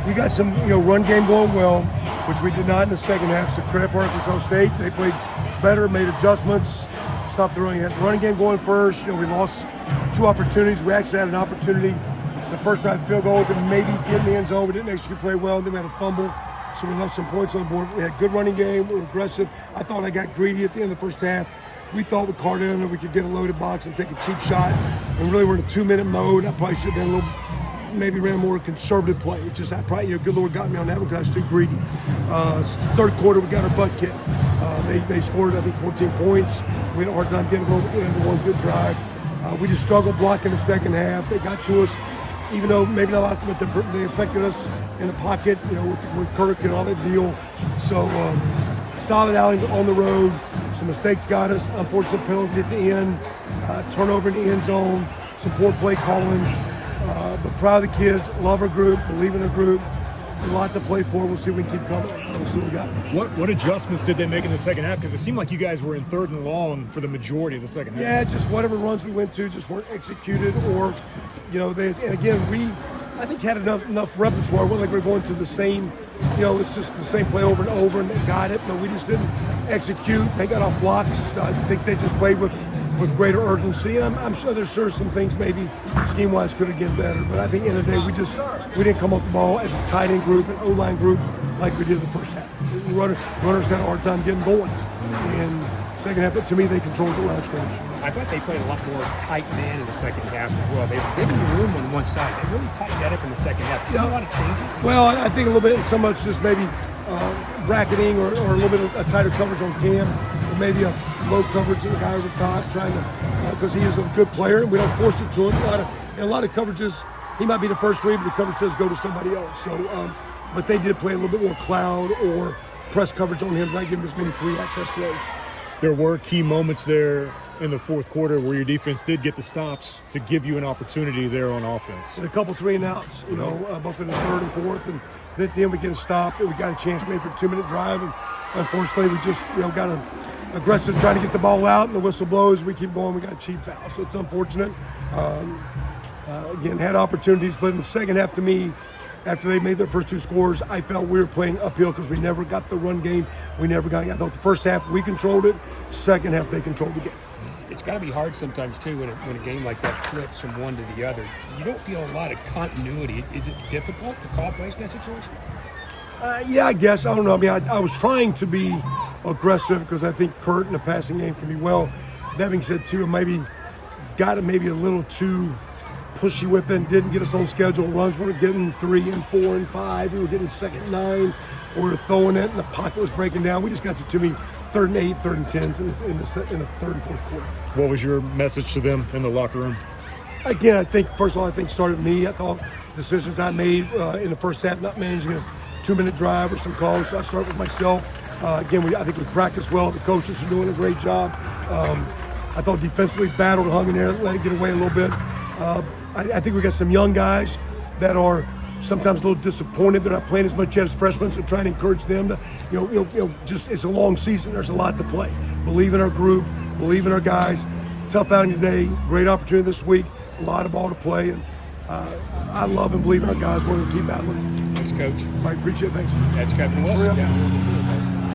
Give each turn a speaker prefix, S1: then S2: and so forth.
S1: we got some run game going well, which we did not in the second half. So credit for Arkansas State. They played better, made adjustments, stopped the running. Had the running game going first. We lost 2 opportunities. We actually had an opportunity the first drive field goal to maybe get in the end zone. We didn't execute play well. Then we had a fumble, so we left some points on the board. We had good running game. We were aggressive. I thought I got greedy at the end of the first half. We thought with Cardona we could get a loaded box and take a cheap shot. And really we're in a 2-minute mode. I probably should have been a little, maybe ran a more conservative play. It just, I probably, good Lord got me on that one because I was too greedy. Third quarter, we got our butt kicked. They scored, I think, 14 points. We had a hard time getting over. We had one good drive. We just struggled blocking the second half. They got to us, even though maybe not last time, but they affected us in the pocket, with Kirk and all that deal. So solid outing on the road. Some mistakes got us. Unfortunate penalty at the end. Turnover in the end zone. Some poor play calling. But proud of the kids. Love our group. Believe in our group. A lot to play for. We'll see if we can keep coming. We'll see what we got.
S2: What adjustments did they make in the second half? Because it seemed like you guys were in 3rd and long for the majority of the second half.
S1: Yeah, just whatever runs we went to just weren't executed, or, and again, I think had enough repertoire. It wasn't like we were going to the same, it's just the same play over and over, and they got it, but we just didn't execute. They got off blocks. I think they just played with greater urgency. And I'm sure there's some things maybe scheme-wise could have gotten better. But I think in the day we didn't come off the ball as a tight end group, an O-line group, like we did in the first half. Runners had a hard time getting going. And second half, to me, they controlled the line of scrimmage.
S3: I thought they played a lot more tight man in the second half as well. They were giving room on one side. They really tightened that up in the second half. Did you see a lot of changes?
S1: Well, I think a little bit, so much just maybe bracketing or a little bit of a tighter coverage on Cam, or maybe a low coverage of the guy over the top, trying to, because he is a good player, and we don't force it to him. A lot of coverages, he might be the first read, but the coverage says go to somebody else. So, but they did play a little bit more cloud or press coverage on him, not give him as many free access throws.
S2: There were key moments there in the fourth quarter where your defense did get the stops to give you an opportunity there on offense.
S1: And a couple 3-and-outs, both in the third and fourth, and then at the end we get a stop, and we got a chance maybe for a 2-minute drive, and unfortunately we just got aggressive trying to get the ball out, and the whistle blows. We keep going. We got a cheap foul, so it's unfortunate. Again, had opportunities, but in the second half, to me, after they made their first 2 scores, I felt we were playing uphill because we never got the run game. I thought the first half we controlled it. Second half they controlled the game.
S3: It's got to be hard sometimes too when a game like that flips from one to the other. You don't feel a lot of continuity. Is it difficult to call plays in that situation?
S1: Yeah, I guess. I don't know. I mean, I was trying to be aggressive because I think Kurt in the passing game can be well. That being said, too, maybe got it maybe a little too pushy with it and didn't get us on schedule. Runs weren't getting 3 and 4 and 5. We were getting 2nd and 9. Or we were throwing it and the pocket was breaking down. We just got to too many 3rd and 8, 3rd and 10s in the 3rd and 4th quarter.
S2: What was your message to them in the locker room?
S1: Again, I think, first of all, started with me. I thought decisions I made in the first half, not managing a 2-minute drive or some calls. So I started with myself. Again, I think we practiced well. The coaches are doing a great job. I thought defensively battled, hung in there, let it get away a little bit. I think we got some young guys that are sometimes a little disappointed they're not playing as much yet as freshmen, so trying to encourage them to, just it's a long season. There's a lot to play. Believe in our group, believe in our guys. Tough outing today, great opportunity this week, a lot of ball to play, and I love and believe in our guys. We're going to keep battling.
S3: Thanks, Coach.
S1: I appreciate it. Thanks.
S3: That's Kevin Wilson.